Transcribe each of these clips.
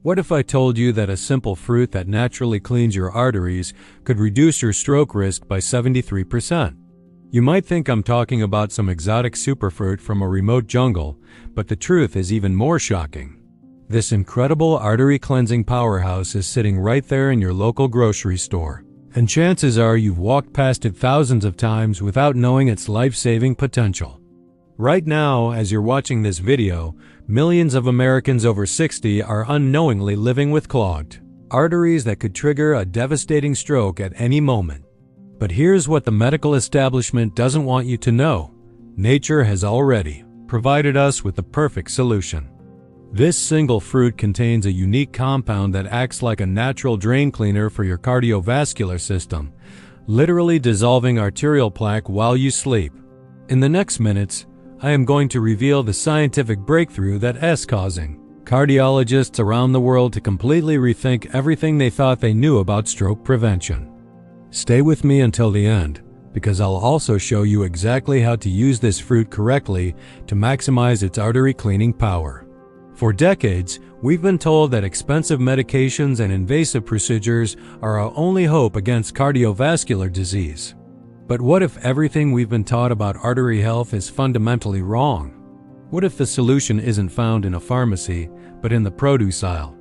What if I told you that a simple fruit that naturally cleans your arteries could reduce your stroke risk by 73%? You might think I'm talking about some exotic superfruit from a remote jungle, but the truth is even more shocking. This incredible artery cleansing powerhouse is sitting right there in your local grocery store, and chances are you've walked past it thousands of times without knowing its life-saving potential. Right now, as you're watching this video, millions of Americans over 60 are unknowingly living with clogged arteries that could trigger a devastating stroke at any moment. But here's what the medical establishment doesn't want you to know. Nature has already provided us with the perfect solution. This single fruit contains a unique compound that acts like a natural drain cleaner for your cardiovascular system, literally dissolving arterial plaque while you sleep. In the next minutes, I am going to reveal the scientific breakthrough that is causing cardiologists around the world to completely rethink everything they thought they knew about stroke prevention. Stay with me until the end, because I'll also show you exactly how to use this fruit correctly to maximize its artery cleaning power. For decades, we've been told that expensive medications and invasive procedures are our only hope against cardiovascular disease. But what if everything we've been taught about artery health is fundamentally wrong? What if the solution isn't found in a pharmacy, but in the produce aisle?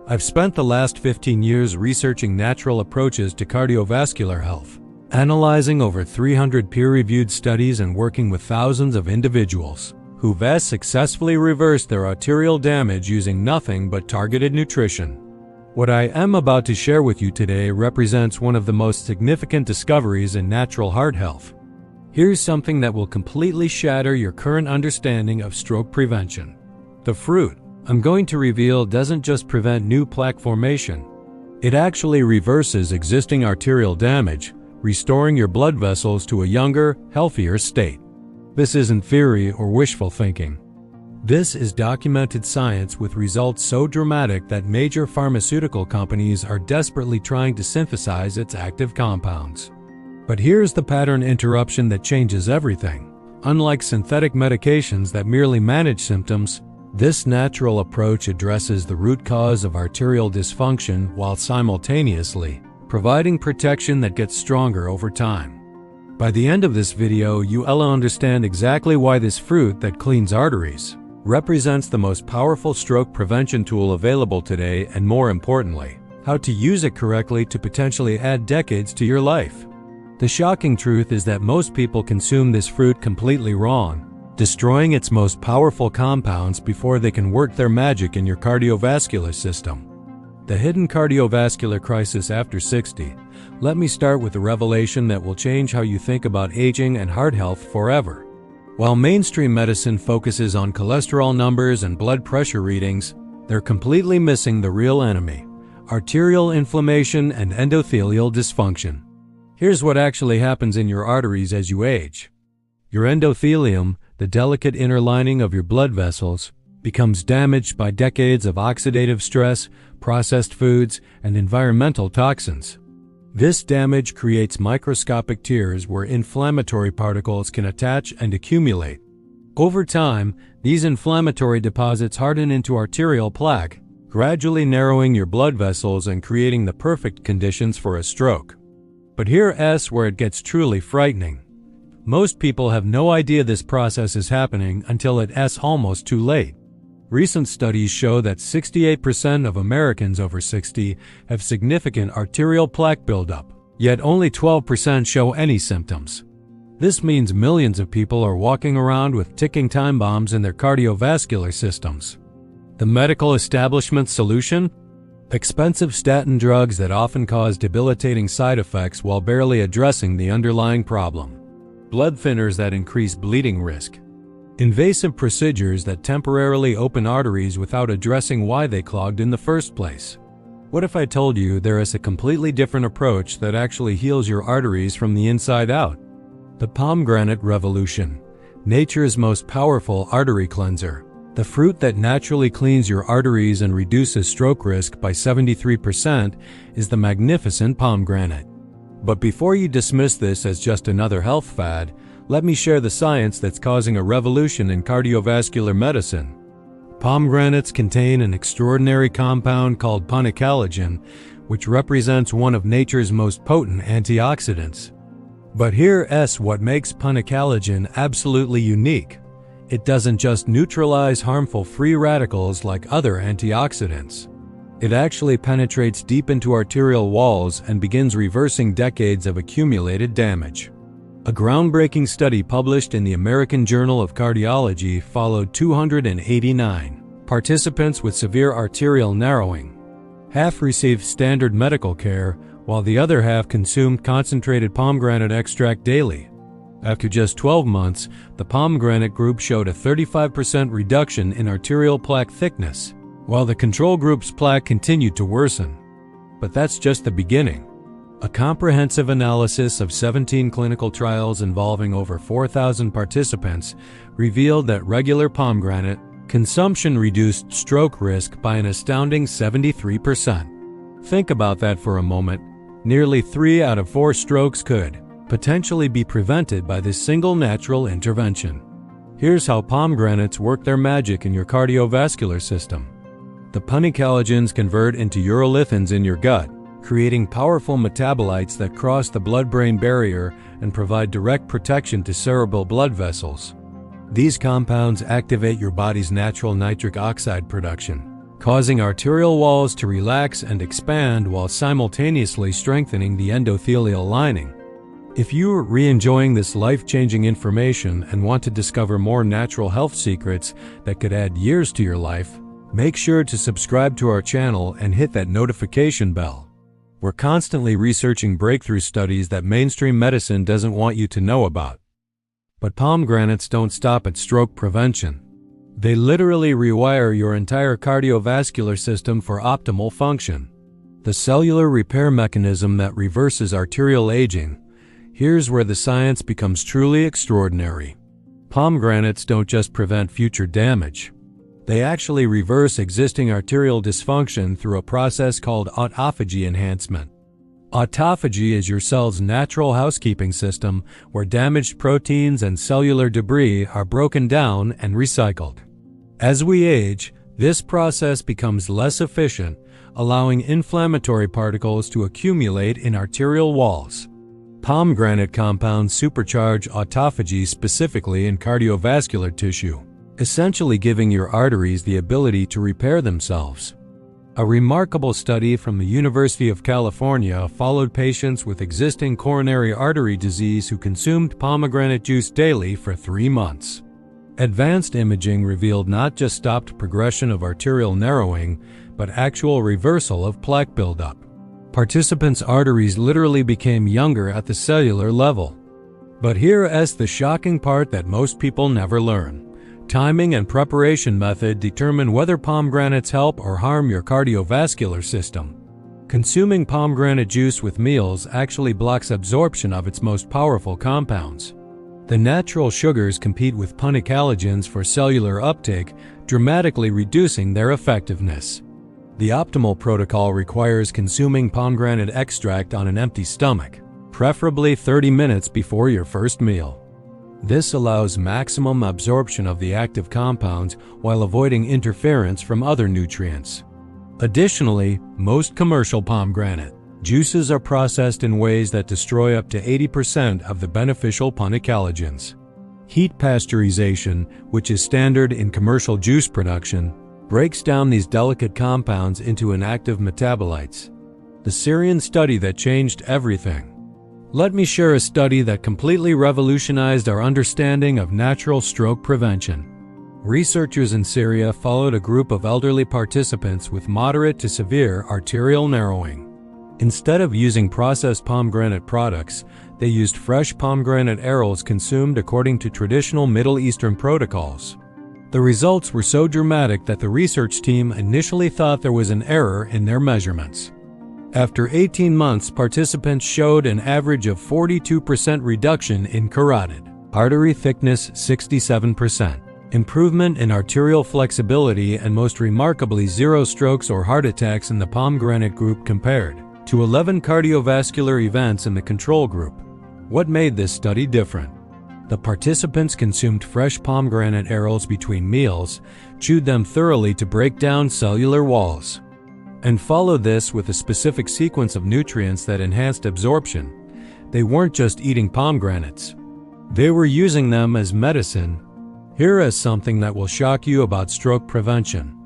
I've spent the last 15 years researching natural approaches to cardiovascular health, analyzing over 300 peer-reviewed studies and working with thousands of individuals who've successfully reversed their arterial damage using nothing but targeted nutrition. What I am about to share with you today represents one of the most significant discoveries in natural heart health. Here's something that will completely shatter your current understanding of stroke prevention. The fruit I'm going to reveal doesn't just prevent new plaque formation. It actually reverses existing arterial damage, restoring your blood vessels to a younger, healthier state. This isn't theory or wishful thinking. This is documented science with results so dramatic that major pharmaceutical companies are desperately trying to synthesize its active compounds. But here's the pattern interruption that changes everything. Unlike synthetic medications that merely manage symptoms, this natural approach addresses the root cause of arterial dysfunction while simultaneously providing protection that gets stronger over time. By the end of this video, you'll understand exactly why this fruit that cleans arteries represents the most powerful stroke prevention tool available today, and more importantly, how to use it correctly to potentially add decades to your life. The shocking truth is that most people consume this fruit completely wrong, destroying its most powerful compounds before they can work their magic in your cardiovascular system. The hidden cardiovascular crisis after 60. Let me start with a revelation that will change how you think about aging and heart health forever. While mainstream medicine focuses on cholesterol numbers and blood pressure readings, they're completely missing the real enemy: arterial inflammation and endothelial dysfunction. Here's what actually happens in your arteries as you age. Your endothelium, the delicate inner lining of your blood vessels, becomes damaged by decades of oxidative stress, processed foods, and environmental toxins. This damage creates microscopic tears where inflammatory particles can attach and accumulate. Over time, these inflammatory deposits harden into arterial plaque, gradually narrowing your blood vessels and creating the perfect conditions for a stroke. But here's where it gets truly frightening. Most people have no idea this process is happening until it's almost too late. Recent studies show that 68% of Americans over 60 have significant arterial plaque buildup, yet only 12% show any symptoms. This means millions of people are walking around with ticking time bombs in their cardiovascular systems. The medical establishment's solution? Expensive statin drugs that often cause debilitating side effects while barely addressing the underlying problem. Blood thinners that increase bleeding risk. Invasive procedures that temporarily open arteries without addressing why they clogged in the first place. What if I told you there is a completely different approach that actually heals your arteries from the inside out? The Pomegranate Revelation, nature's most powerful artery cleanser. The fruit that naturally cleans your arteries and reduces stroke risk by 73% is the magnificent pomegranate. But before you dismiss this as just another health fad, let me share the science that's causing a revolution in cardiovascular medicine. Pomegranates contain an extraordinary compound called Punicalagin, which represents one of nature's most potent antioxidants. But here's what makes Punicalagin absolutely unique. It doesn't just neutralize harmful free radicals like other antioxidants. It actually penetrates deep into arterial walls and begins reversing decades of accumulated damage. A groundbreaking study published in the American Journal of Cardiology followed 289 participants with severe arterial narrowing. Half received standard medical care, while the other half consumed concentrated pomegranate extract daily. After just 12 months, the pomegranate group showed a 35% reduction in arterial plaque thickness, while the control group's plaque continued to worsen. But that's just the beginning. A comprehensive analysis of 17 clinical trials involving over 4,000 participants revealed that regular pomegranate consumption reduced stroke risk by an astounding 73%. Think about that for a moment. Nearly 3 out of 4 strokes could potentially be prevented by this single natural intervention. Here's how pomegranates work their magic in your cardiovascular system. The punicalagins convert into urolithins in your gut, creating powerful metabolites that cross the blood-brain barrier and provide direct protection to cerebral blood vessels. These compounds activate your body's natural nitric oxide production, causing arterial walls to relax and expand while simultaneously strengthening the endothelial lining. If you're re-enjoying this life-changing information and want to discover more natural health secrets that could add years to your life, make sure to subscribe to our channel and hit that notification bell. We're constantly researching breakthrough studies that mainstream medicine doesn't want you to know about. But pomegranates don't stop at stroke prevention. They literally rewire your entire cardiovascular system for optimal function. The cellular repair mechanism that reverses arterial aging. Here's where the science becomes truly extraordinary. Pomegranates don't just prevent future damage. They actually reverse existing arterial dysfunction through a process called autophagy enhancement. Autophagy is your cell's natural housekeeping system where damaged proteins and cellular debris are broken down and recycled. As we age, this process becomes less efficient, allowing inflammatory particles to accumulate in arterial walls. Pomegranate compounds supercharge autophagy specifically in cardiovascular tissue, essentially giving your arteries the ability to repair themselves. A remarkable study from the University of California followed patients with existing coronary artery disease who consumed pomegranate juice daily for 3 months. Advanced imaging revealed not just stopped progression of arterial narrowing, but actual reversal of plaque buildup. Participants' arteries literally became younger at the cellular level. But here's the shocking part that most people never learn. Timing and preparation method determine whether pomegranates help or harm your cardiovascular system. Consuming pomegranate juice with meals actually blocks absorption of its most powerful compounds. The natural sugars compete with punicalagins for cellular uptake, dramatically reducing their effectiveness. The optimal protocol requires consuming pomegranate extract on an empty stomach, preferably 30 minutes before your first meal. This allows maximum absorption of the active compounds while avoiding interference from other nutrients. Additionally, most commercial pomegranate juices are processed in ways that destroy up to 80% of the beneficial punicalagins. Heat pasteurization, which is standard in commercial juice production, breaks down these delicate compounds into inactive metabolites. The Syrian study that changed everything. Let me share a study that completely revolutionized our understanding of natural stroke prevention. Researchers in Syria followed a group of elderly participants with moderate to severe arterial narrowing. Instead of using processed pomegranate products, they used fresh pomegranate arils consumed according to traditional Middle Eastern protocols. The results were so dramatic that the research team initially thought there was an error in their measurements. After 18 months, participants showed an average of 42% reduction in carotid artery thickness, 67%, improvement in arterial flexibility, and most remarkably 0 strokes or heart attacks in the pomegranate group compared to 11 cardiovascular events in the control group. What made this study different? The participants consumed fresh pomegranate arils between meals, chewed them thoroughly to break down cellular walls, and followed this with a specific sequence of nutrients that enhanced absorption. They weren't just eating pomegranates. They were using them as medicine. Here is something that will shock you about stroke prevention.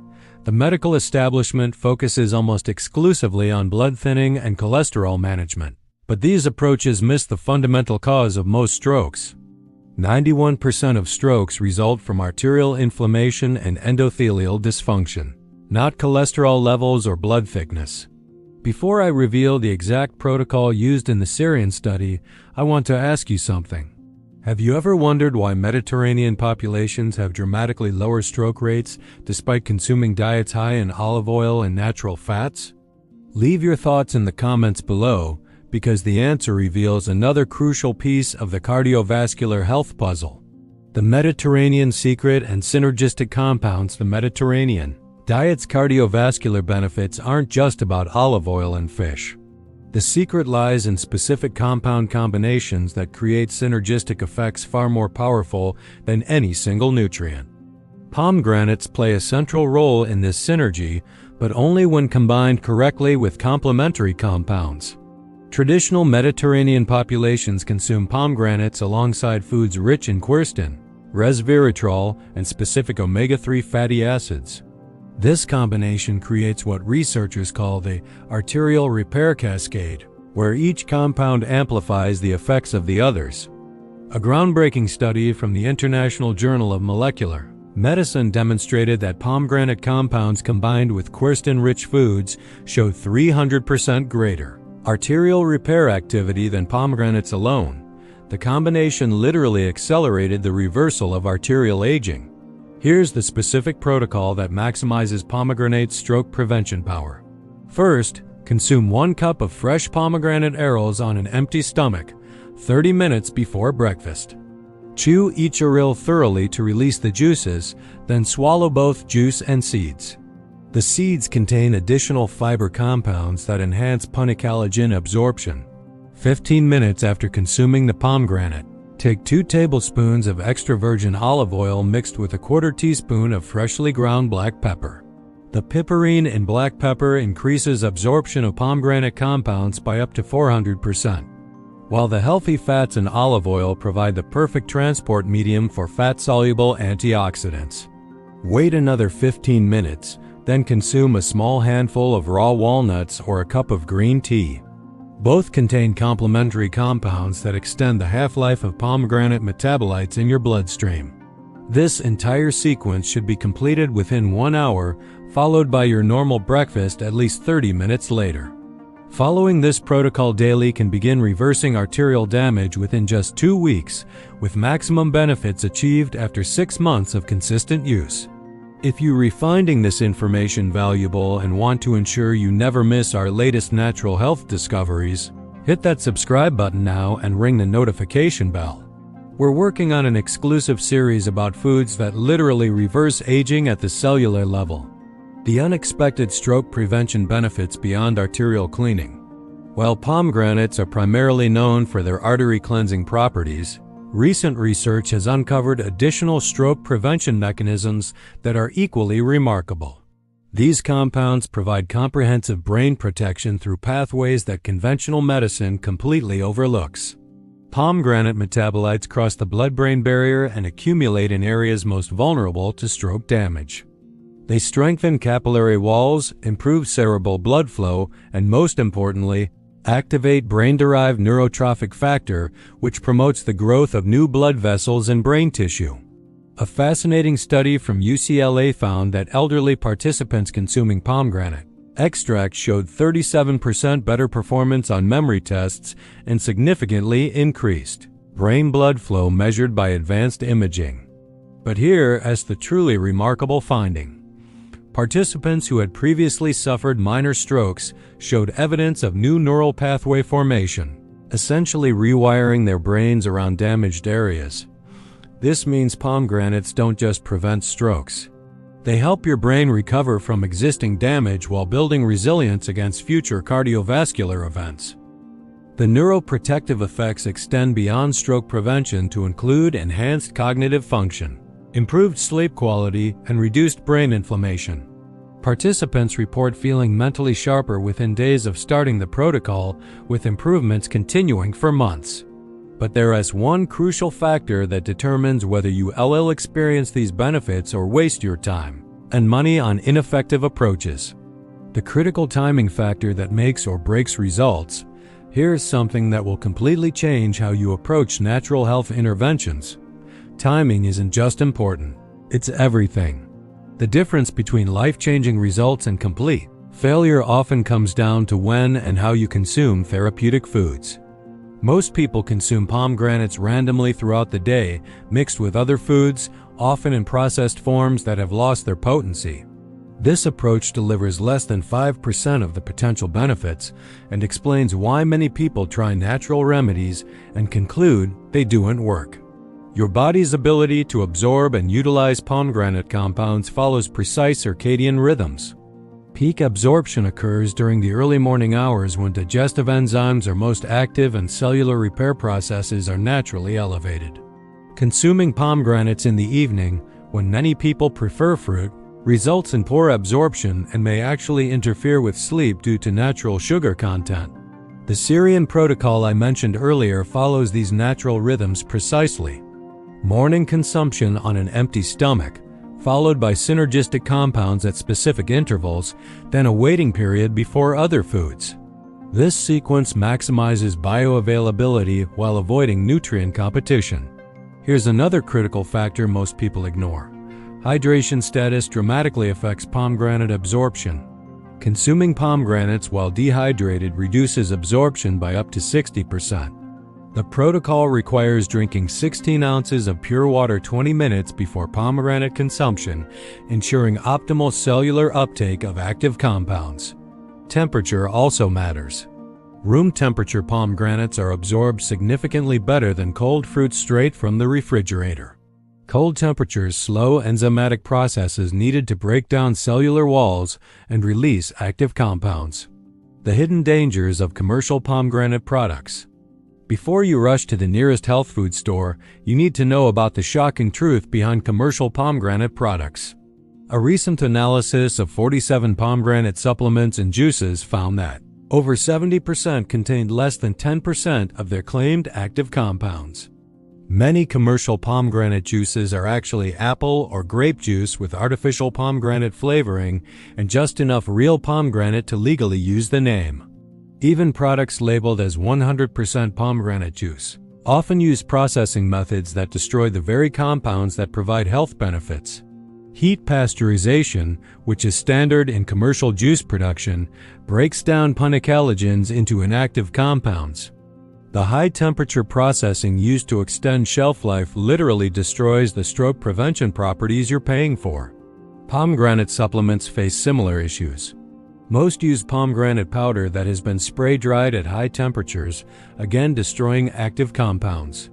The medical establishment focuses almost exclusively on blood thinning and cholesterol management. But these approaches miss the fundamental cause of most strokes. 91% of strokes result from arterial inflammation and endothelial dysfunction, not cholesterol levels or blood thickness. Before I reveal the exact protocol used in the Syrian study, I want to ask you something. Have you ever wondered why Mediterranean populations have dramatically lower stroke rates despite consuming diets high in olive oil and natural fats? Leave your thoughts in the comments below, because the answer reveals another crucial piece of the cardiovascular health puzzle. The Mediterranean secret and synergistic compounds. The Mediterranean diet's cardiovascular benefits aren't just about olive oil and fish. The secret lies in specific compound combinations that create synergistic effects far more powerful than any single nutrient. Pomegranates play a central role in this synergy, but only when combined correctly with complementary compounds. Traditional Mediterranean populations consume pomegranates alongside foods rich in quercetin, resveratrol, and specific omega-3 fatty acids. This combination creates what researchers call the arterial repair cascade, where each compound amplifies the effects of the others. A groundbreaking study from the International Journal of Molecular Medicine demonstrated that pomegranate compounds combined with quercetin-rich foods showed 300% greater arterial repair activity than pomegranates alone. The combination literally accelerated the reversal of arterial aging. Here's the specific protocol that maximizes pomegranate stroke prevention power. First, consume 1 cup of fresh pomegranate arils on an empty stomach, 30 minutes before breakfast. Chew each aril thoroughly to release the juices, then swallow both juice and seeds. The seeds contain additional fiber compounds that enhance Punicalagin absorption. 15 minutes after consuming the pomegranate, take 2 tablespoons of extra virgin olive oil mixed with a 1/4 teaspoon of freshly ground black pepper. The piperine in black pepper increases absorption of pomegranate compounds by up to 400%, while the healthy fats in olive oil provide the perfect transport medium for fat-soluble antioxidants. Wait another 15 minutes, then consume a small handful of raw walnuts or a cup of green tea. Both contain complementary compounds that extend the half-life of pomegranate metabolites in your bloodstream. This entire sequence should be completed within 1 hour, followed by your normal breakfast at least 30 minutes later. Following this protocol daily can begin reversing arterial damage within just 2 weeks, with maximum benefits achieved after 6 months of consistent use. If you're finding this information valuable and want to ensure you never miss our latest natural health discoveries, hit that subscribe button now and ring the notification bell. We're working on an exclusive series about foods that literally reverse aging at the cellular level. The unexpected stroke prevention benefits beyond arterial cleaning. While pomegranates are primarily known for their artery cleansing properties, recent research has uncovered additional stroke prevention mechanisms that are equally remarkable. These compounds provide comprehensive brain protection through pathways that conventional medicine completely overlooks. Pomegranate metabolites cross the blood-brain barrier and accumulate in areas most vulnerable to stroke damage. They strengthen capillary walls, improve cerebral blood flow, and most importantly, activate brain-derived neurotrophic factor, which promotes the growth of new blood vessels and brain tissue. A fascinating study from UCLA found that elderly participants consuming pomegranate extract showed 37% better performance on memory tests and significantly increased brain blood flow measured by advanced imaging. But here is the truly remarkable finding. Participants who had previously suffered minor strokes showed evidence of new neural pathway formation, essentially rewiring their brains around damaged areas. This means pomegranates don't just prevent strokes. They help your brain recover from existing damage while building resilience against future cardiovascular events. The neuroprotective effects extend beyond stroke prevention to include enhanced cognitive function, improved sleep quality, and reduced brain inflammation. Participants report feeling mentally sharper within days of starting the protocol, with improvements continuing for months. But there is one crucial factor that determines whether you will experience these benefits or waste your time and money on ineffective approaches. The critical timing factor that makes or breaks results. Here's something that will completely change how you approach natural health interventions. Timing isn't just important, it's everything. The difference between life-changing results and complete failure often comes down to when and how you consume therapeutic foods. Most people consume pomegranates randomly throughout the day, mixed with other foods, often in processed forms that have lost their potency. This approach delivers less than 5% of the potential benefits and explains why many people try natural remedies and conclude they don't work. Your body's ability to absorb and utilize pomegranate compounds follows precise circadian rhythms. Peak absorption occurs during the early morning hours when digestive enzymes are most active and cellular repair processes are naturally elevated. Consuming pomegranates in the evening, when many people prefer fruit, results in poor absorption and may actually interfere with sleep due to natural sugar content. The Syrian protocol I mentioned earlier follows these natural rhythms precisely. Morning consumption on an empty stomach, followed by synergistic compounds at specific intervals, then a waiting period before other foods. This sequence maximizes bioavailability while avoiding nutrient competition. Here's another critical factor most people ignore. Hydration status dramatically affects pomegranate absorption. Consuming pomegranates while dehydrated reduces absorption by up to 60%. The protocol requires drinking 16 ounces of pure water 20 minutes before pomegranate consumption, ensuring optimal cellular uptake of active compounds. Temperature also matters. Room temperature pomegranates are absorbed significantly better than cold fruit straight from the refrigerator. Cold temperatures slow enzymatic processes needed to break down cellular walls and release active compounds. The hidden dangers of commercial pomegranate products. Before you rush to the nearest health food store, you need to know about the shocking truth behind commercial pomegranate products. A recent analysis of 47 pomegranate supplements and juices found that over 70% contained less than 10% of their claimed active compounds. Many commercial pomegranate juices are actually apple or grape juice with artificial pomegranate flavoring and just enough real pomegranate to legally use the name. Even products labeled as 100% pomegranate juice often use processing methods that destroy the very compounds that provide health benefits. Heat pasteurization, which is standard in commercial juice production, breaks down punicalagins into inactive compounds. The high-temperature processing used to extend shelf life literally destroys the stroke prevention properties you're paying for. Pomegranate supplements face similar issues. Most use pomegranate powder that has been spray-dried at high temperatures, again destroying active compounds.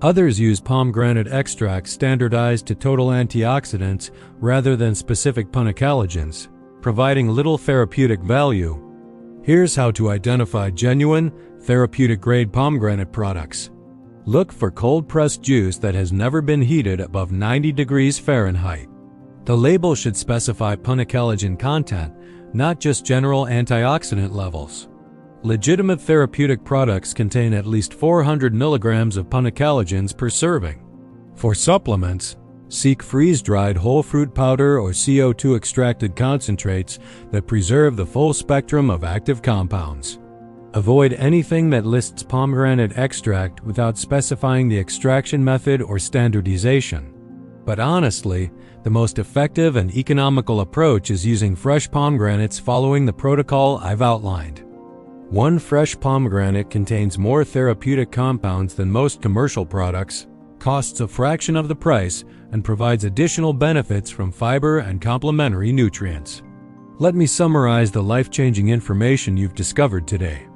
Others use pomegranate extract standardized to total antioxidants rather than specific punicalagins, providing little therapeutic value. Here's how to identify genuine, therapeutic-grade pomegranate products. Look for cold-pressed juice that has never been heated above 90 degrees Fahrenheit. The label should specify punicalagin content, not just general antioxidant levels. Legitimate therapeutic products contain at least 400 milligrams of punicalagins per serving. For supplements, seek freeze-dried whole fruit powder or CO2-extracted concentrates that preserve the full spectrum of active compounds. Avoid anything that lists pomegranate extract without specifying the extraction method or standardization. But honestly, the most effective and economical approach is using fresh pomegranates following the protocol I've outlined. One fresh pomegranate contains more therapeutic compounds than most commercial products, costs a fraction of the price, and provides additional benefits from fiber and complementary nutrients. Let me summarize the life-changing information you've discovered today.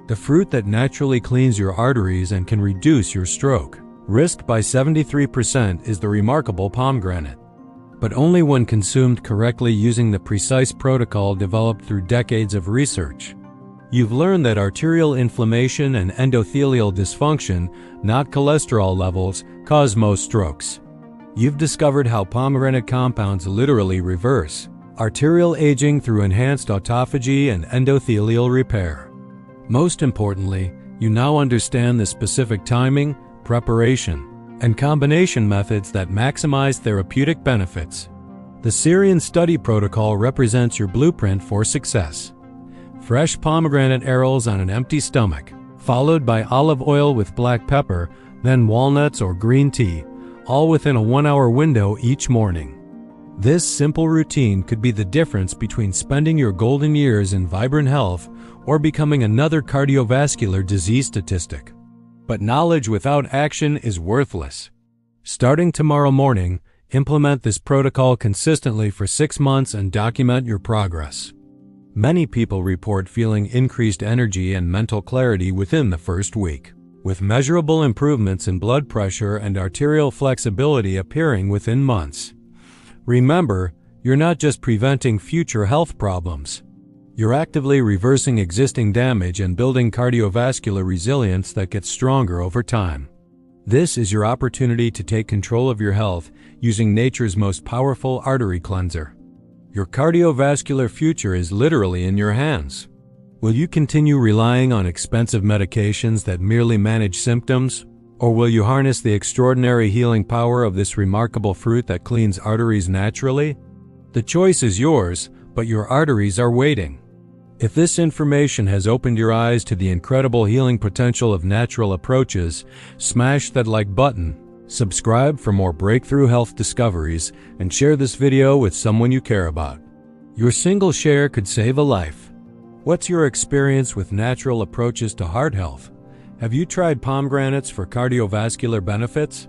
The fruit that naturally cleans your arteries and can reduce your stroke risk by 73% is the remarkable pomegranate. But only when consumed correctly using the precise protocol developed through decades of research. You've learned that arterial inflammation and endothelial dysfunction, not cholesterol levels, cause most strokes. You've discovered how pomegranate compounds literally reverse arterial aging through enhanced autophagy and endothelial repair. Most importantly, you now understand the specific timing, preparation, and combination methods that maximize therapeutic benefits. The Syrian study protocol represents your blueprint for success. Fresh pomegranate arils on an empty stomach, followed by olive oil with black pepper, then walnuts or green tea, all within a 1-hour window each morning. This simple routine could be the difference between spending your golden years in vibrant health or becoming another cardiovascular disease statistic. But knowledge without action is worthless. Starting tomorrow morning, implement this protocol consistently for 6 months and document your progress. Many people report feeling increased energy and mental clarity within the first week, with measurable improvements in blood pressure and arterial flexibility appearing within months. Remember, you're not just preventing future health problems. You're actively reversing existing damage and building cardiovascular resilience that gets stronger over time. This is your opportunity to take control of your health using nature's most powerful artery cleanser. Your cardiovascular future is literally in your hands. Will you continue relying on expensive medications that merely manage symptoms? Or will you harness the extraordinary healing power of this remarkable fruit that cleans arteries naturally? The choice is yours, but your arteries are waiting. If this information has opened your eyes to the incredible healing potential of natural approaches, smash that like button, subscribe for more breakthrough health discoveries, and share this video with someone you care about. Your single share could save a life. What's your experience with natural approaches to heart health? Have you tried pomegranates for cardiovascular benefits?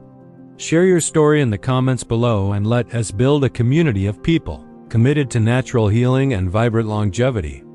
Share your story in the comments below and let us build a community of people committed to natural healing and vibrant longevity.